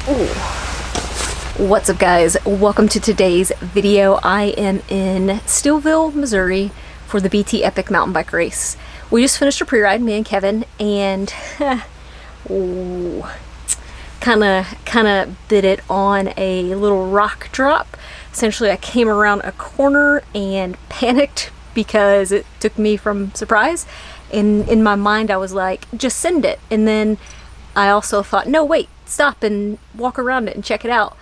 Ooh. What's up, guys? Welcome to today's video. I am in Steelville, Missouri for the BT Epic mountain bike race. We just finished a pre-ride, me and Kevin, and kind of bit it on a little rock drop. Essentially, I came around a corner and panicked because it took me from surprise. And in my mind, I was like, just send it. And then I also thought, no, wait, stop and walk around it and check it out.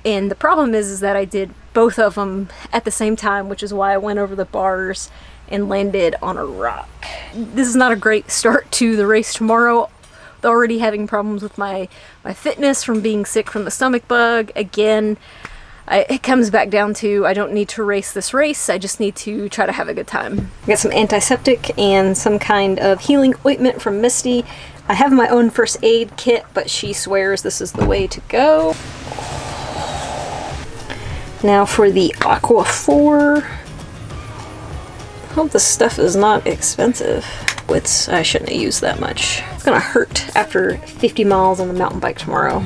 And the problem is that I did both of them at the same time, which is why I went over the bars and landed on a rock. This is not a great start to the race tomorrow. Already having problems with my fitness from being sick from the stomach bug. Again, it comes back down to I don't need to race this race. I just need to try to have a good time. I got some antiseptic and some kind of healing ointment from Misty. I have my own first aid kit, but she swears this is the way to go. Now for the Aqua 4. I hope this stuff is not expensive. I shouldn't have used that much. It's gonna hurt after 50 miles on the mountain bike tomorrow.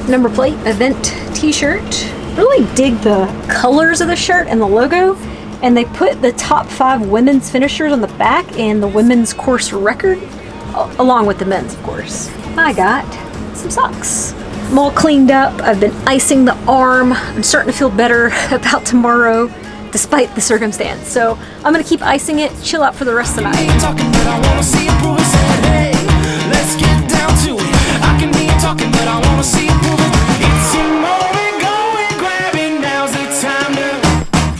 Number plate, event t-shirt. Really dig the colors of the shirt and the logo. And they put the top 5 women's finishers on the back and the women's course record, along with the men's, of course. I got some socks. I'm all cleaned up. I've been icing the arm. I'm starting to feel better about tomorrow, despite the circumstance. So I'm gonna keep icing it, chill out for the rest of the night.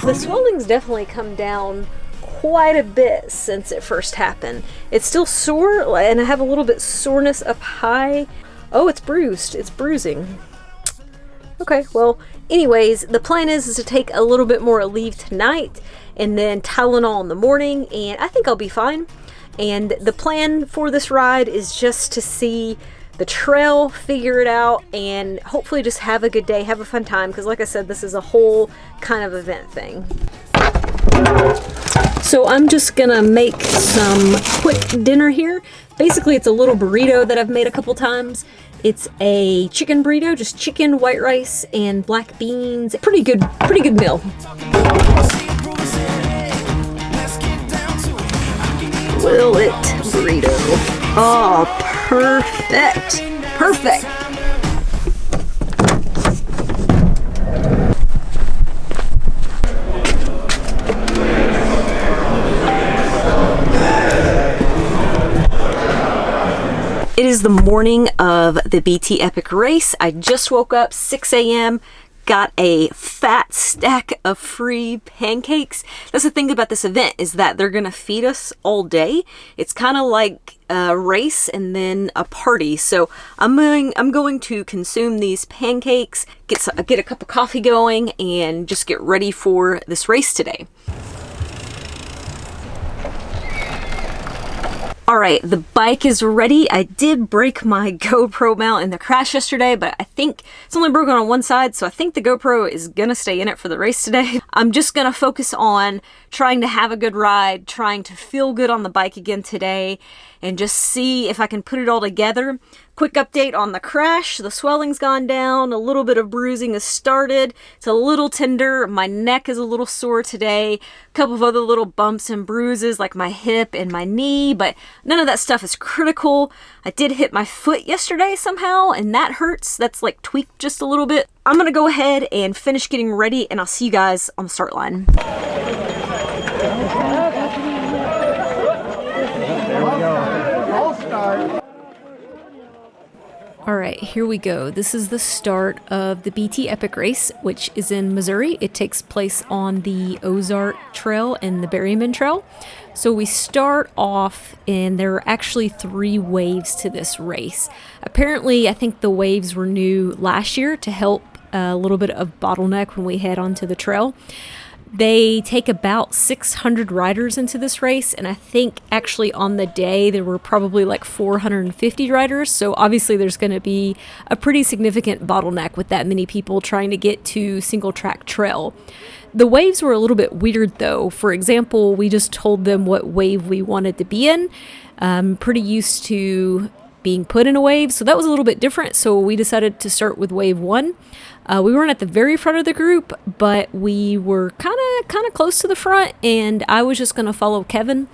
The swelling's definitely come down quite a bit since it first happened. It's still sore, and I have a little bit soreness up high. Oh, it's bruised. It's bruising. Okay, well, anyways, the plan is to take a little bit more Aleve tonight and then Tylenol in the morning, and I think I'll be fine. And the plan for this ride is just to see the trail, figure it out, and hopefully just have a good day, have a fun time, because like I said, this is a whole kind of event thing. So I'm just gonna make some quick dinner here. Basically, it's a little burrito that I've made a couple times. It's a chicken burrito, just chicken, white rice, and black beans. Pretty good meal. Will it burrito? Oh, perfect. Perfect. It is the morning of the BT Epic race. I just woke up, 6 a.m., got a fat stack of free pancakes. That's the thing about this event, is that they're gonna feed us all day. It's kind of like a race and then a party. So I'm going to consume these pancakes, get a cup of coffee going, and just get ready for this race today. All right, the bike is ready. I did break my GoPro mount in the crash yesterday, but I think it's only broken on one side, so I think the GoPro is gonna stay in it for the race today. I'm just gonna focus on trying to have a good ride, trying to feel good on the bike again today, and just see if I can put it all together. Quick update on the crash. The swelling's gone down. A little bit of bruising has started. It's a little tender. My neck is a little sore today. A couple of other little bumps and bruises like my hip and my knee, but none of that stuff is critical. I did hit my foot yesterday somehow, and that hurts. That's like tweaked just a little bit. I'm gonna go ahead and finish getting ready, and I'll see you guys on the start line. All right, here we go. This is the start of the BT Epic race, which is in Missouri. It takes place on the Ozark Trail and the Berryman Trail. So we start off, and there are actually 3 waves to this race. Apparently, I think the waves were new last year to help a little bit of bottleneck when we head onto the trail. They take about 600 riders into this race, and I think actually on the day there were probably like 450 riders, so obviously there's going to be a pretty significant bottleneck with that many people trying to get to single track trail. The waves were a little bit weird though. For example, we just told them what wave we wanted to be in. I'm pretty used to being put in a wave. So that was a little bit different. So we decided to start with wave 1. We weren't at the very front of the group, but we were kind of close to the front, and I was just going to follow Kevin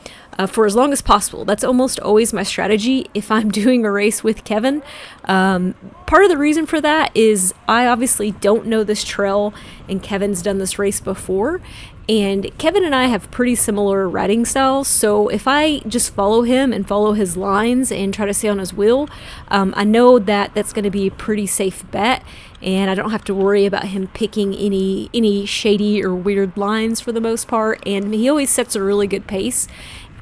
for as long as possible. That's almost always my strategy if I'm doing a race with Kevin. Part of the reason for that is I obviously don't know this trail, and Kevin's done this race before. And Kevin and I have pretty similar riding styles, so if I just follow him and follow his lines and try to stay on his wheel, I know that that's going to be a pretty safe bet, and I don't have to worry about him picking any shady or weird lines for the most part, and he always sets a really good pace.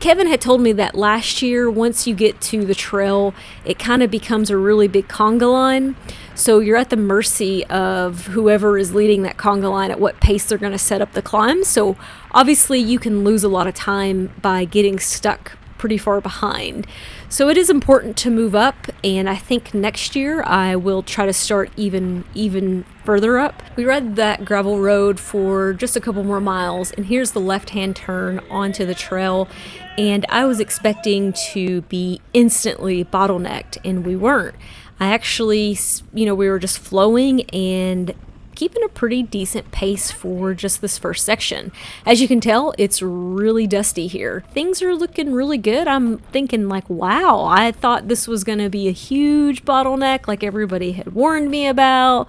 Kevin had told me that last year, once you get to the trail, it kind of becomes a really big conga line. So you're at the mercy of whoever is leading that conga line at what pace they're going to set up the climb. So obviously you can lose a lot of time by getting stuck pretty far behind. So it is important to move up, and I think next year I will try to start even further up. We rode that gravel road for just a couple more miles, and here's the left-hand turn onto the trail, and I was expecting to be instantly bottlenecked, and we weren't. I actually, we were just flowing and keeping a pretty decent pace for just this first section. As you can tell, it's really dusty here. Things are looking really good. I'm thinking like, wow, I thought this was going to be a huge bottleneck like everybody had warned me about,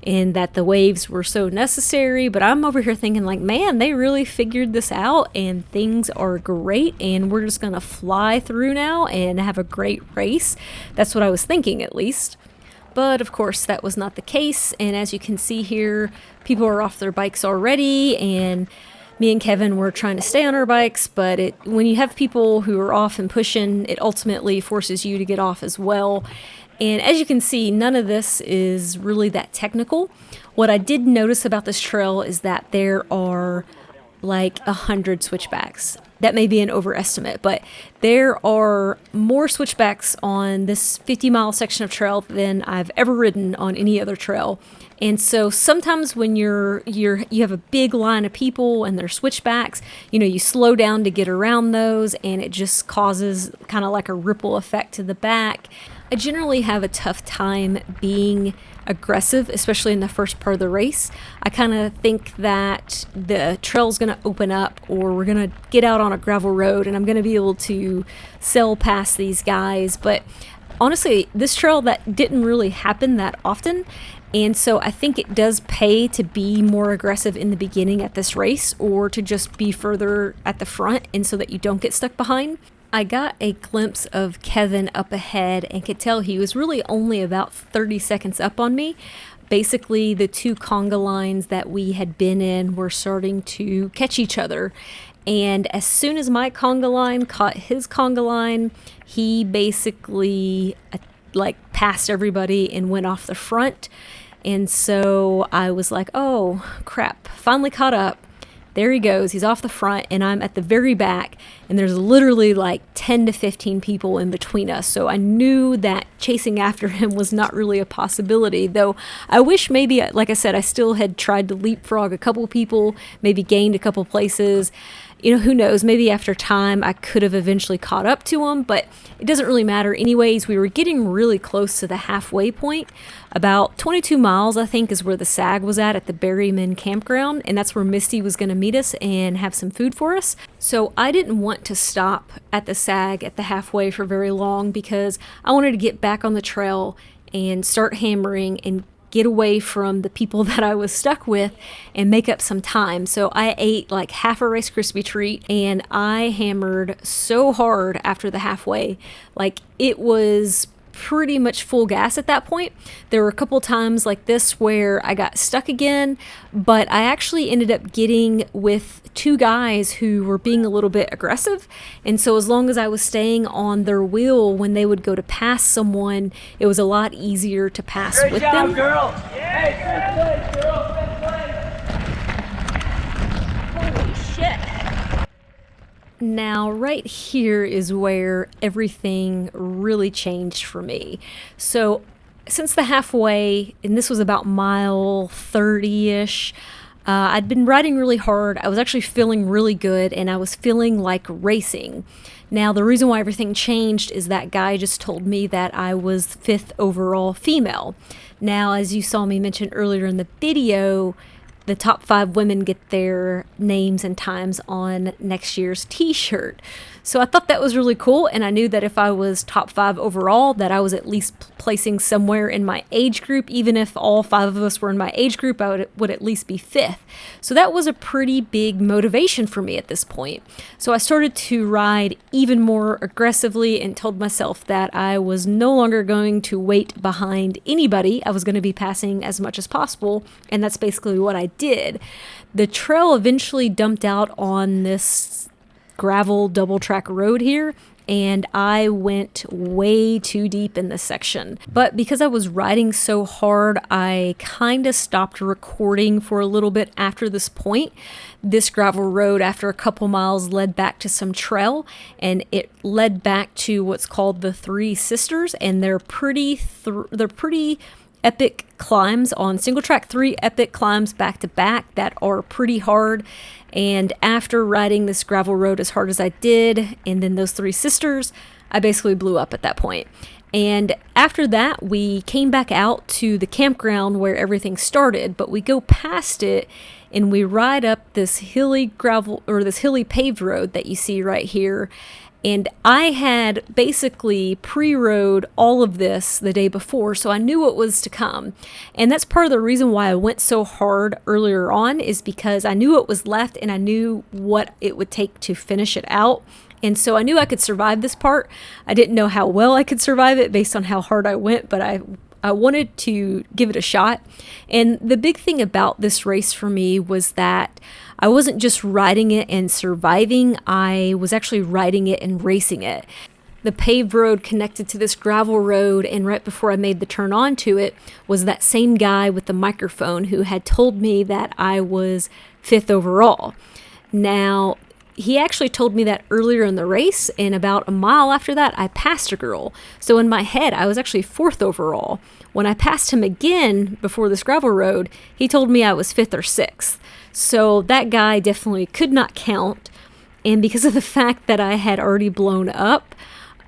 and that the waves were so necessary, but I'm over here thinking like, man, they really figured this out and things are great and we're just gonna fly through now and have a great race. That's what I was thinking, at least. But of course that was not the case, and as you can see here, people are off their bikes already, and me and Kevin were trying to stay on our bikes, but when you have people who are off and pushing, it ultimately forces you to get off as well. And as you can see, none of this is really that technical. What I did notice about this trail is that there are like 100 switchbacks. That may be an overestimate, but there are more switchbacks on this 50-mile section of trail than I've ever ridden on any other trail. And so sometimes when you have a big line of people and there's switchbacks, you slow down to get around those, and it just causes kind of like a ripple effect to the back. I generally have a tough time being aggressive, especially in the first part of the race. I kind of think that the trail's going to open up, or we're going to get out on a gravel road and I'm going to be able to sail past these guys. But honestly, this trail, that didn't really happen that often. And so I think it does pay to be more aggressive in the beginning at this race, or to just be further at the front and so that you don't get stuck behind. I got a glimpse of Kevin up ahead and could tell he was really only about 30 seconds up on me. Basically, the two conga lines that we had been in were starting to catch each other. And as soon as my conga line caught his conga line, he basically passed everybody and went off the front. And so I was like, oh crap, finally caught up. There he goes, he's off the front, and I'm at the very back, and there's literally like 10 to 15 people in between us. So I knew that chasing after him was not really a possibility, though I wish maybe, like I said, I still had tried to leapfrog a couple people, maybe gained a couple places. Who knows, maybe after time I could have eventually caught up to him, but it doesn't really matter. Anyways, we were getting really close to the halfway point. About 22 miles, I think, is where the SAG was at the Berryman campground, and that's where Misty was going to meet us and have some food for us. So I didn't want to stop at the SAG at the halfway for very long, because I wanted to get back on the trail and start hammering and get away from the people that I was stuck with and make up some time. So I ate like half a Rice Krispie treat, and I hammered so hard after the halfway. Like, it was pretty much full gas at that point. There were a couple times like this where I got stuck again, but I actually ended up getting with two guys who were being a little bit aggressive. And so as long as I was staying on their wheel when they would go to pass someone, it was a lot easier to pass with them. Girl. Hey, good play, girl. Holy shit. Now, right here is where everything really changed for me. So, since the halfway, and this was about mile 30-ish, I'd been riding really hard. I was actually feeling really good, and I was feeling like racing. Now, the reason why everything changed is that guy just told me that I was 5th overall female. Now, as you saw me mention earlier in the video, the top 5 women get their names and times on next year's t-shirt. So I thought that was really cool, and I knew that if I was top 5 overall, that I was at least placing somewhere in my age group. Even if all 5 of us were in my age group, I would at least be 5th. So that was a pretty big motivation for me at this point. So I started to ride even more aggressively and told myself that I was no longer going to wait behind anybody. I was going to be passing as much as possible, and that's basically what I did. The trail eventually dumped out on this gravel double track road here, and I went way too deep in this section. But because I was riding so hard, I kind of stopped recording for a little bit after this point. This gravel road, after a couple miles, led back to some trail, and it led back to what's called the Three Sisters, and they're pretty epic climbs on single track, 3 epic climbs back to back that are pretty hard. And after riding this gravel road as hard as I did, and then those Three Sisters, I basically blew up at that point. And after that, we came back out to the campground where everything started, but we go past it and we ride up this hilly paved road that you see right here. And I had basically pre-rode all of this the day before, so I knew what was to come. And that's part of the reason why I went so hard earlier on, is because I knew what was left and I knew what it would take to finish it out. And so I knew I could survive this part. I didn't know how well I could survive it based on how hard I went, but I wanted to give it a shot. And the big thing about this race for me was that I wasn't just riding it and surviving, I was actually riding it and racing it. The paved road connected to this gravel road, and right before I made the turn onto it was that same guy with the microphone who had told me that I was 5th overall. Now, he actually told me that earlier in the race, and about a mile after that, I passed a girl. So in my head, I was actually 4th overall. When I passed him again before this gravel road, he told me I was 5th or 6th. So that guy definitely could not count. And because of the fact that I had already blown up,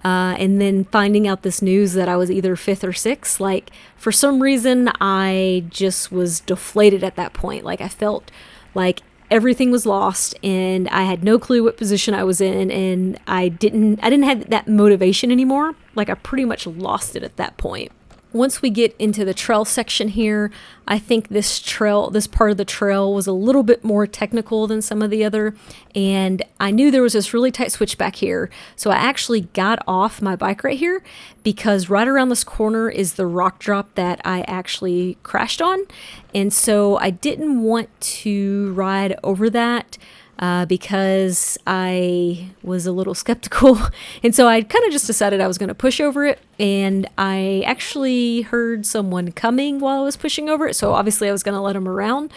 and then finding out this news that I was either 5th or 6th, like, for some reason, I just was deflated at that point. Like, I felt like everything was lost and I had no clue what position I was in, and I didn't have that motivation anymore. Like, I pretty much lost it at that point. Once we get into the trail section here, I think this part of the trail was a little bit more technical than some of the other, and I knew there was this really tight switch back here, so I actually got off my bike right here because right around this corner is the rock drop that I actually crashed on, and so I didn't want to ride over that because I was a little skeptical. And so I kind of just decided I was going to push over it. And I actually heard someone coming while I was pushing over it. So obviously I was going to let him around.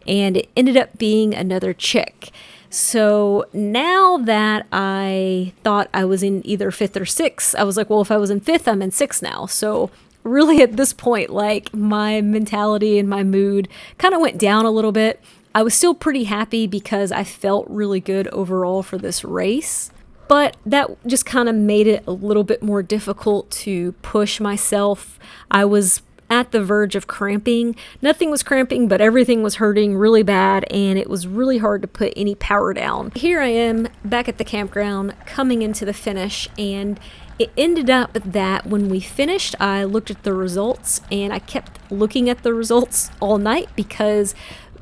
And it ended up being another chick. So now that I thought I was in either 5th or 6th, I was like, well, if I was in 5th, I'm in 6th now. So really at this point, like, my mentality and my mood kind of went down a little bit. I was still pretty happy because I felt really good overall for this race, but that just kind of made it a little bit more difficult to push myself. I was at the verge of cramping. Nothing was cramping, but everything was hurting really bad, and it was really hard to put any power down. Here I am back at the campground coming into the finish, and it ended up that when we finished, I looked at the results, and I kept looking at the results all night because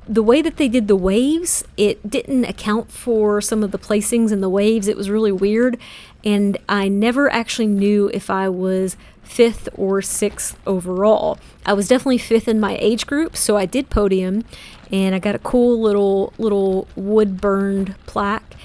the way that they did the waves, it didn't account for some of the placings in the waves. It was really weird, and I never actually knew if I was 5th or 6th overall. I was definitely 5th in my age group, so I did podium, and I got a cool little wood burned plaque,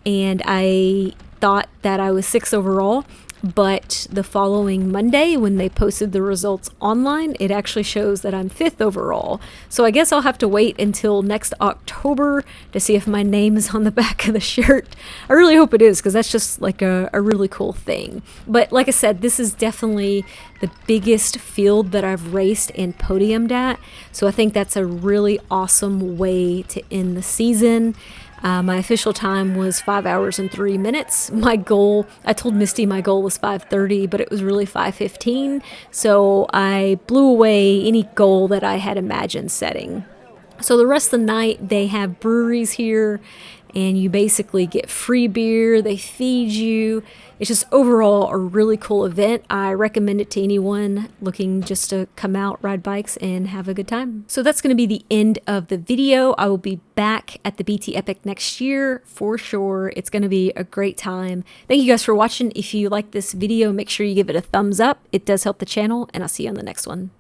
and I thought that I was 6th overall. But the following Monday, when they posted the results online, it actually shows that I'm 5th overall. So I guess I'll have to wait until next October to see if my name is on the back of the shirt. I really hope it is, because that's just like a really cool thing. But like I said, this is definitely the biggest field that I've raced and podiumed at. So I think that's a really awesome way to end the season. My official time was 5 hours and 3 minutes. My goal, I told Misty my goal was 5:30, but it was really 5:15. So I blew away any goal that I had imagined setting. So the rest of the night, they have breweries here, and you basically get free beer. They feed you. It's just overall a really cool event. I recommend it to anyone looking just to come out, ride bikes, and have a good time. So that's going to be the end of the video. I will be back at the BT Epic next year for sure. It's going to be a great time. Thank you guys for watching. If you like this video, make sure you give it a thumbs up. It does help the channel, and I'll see you on the next one.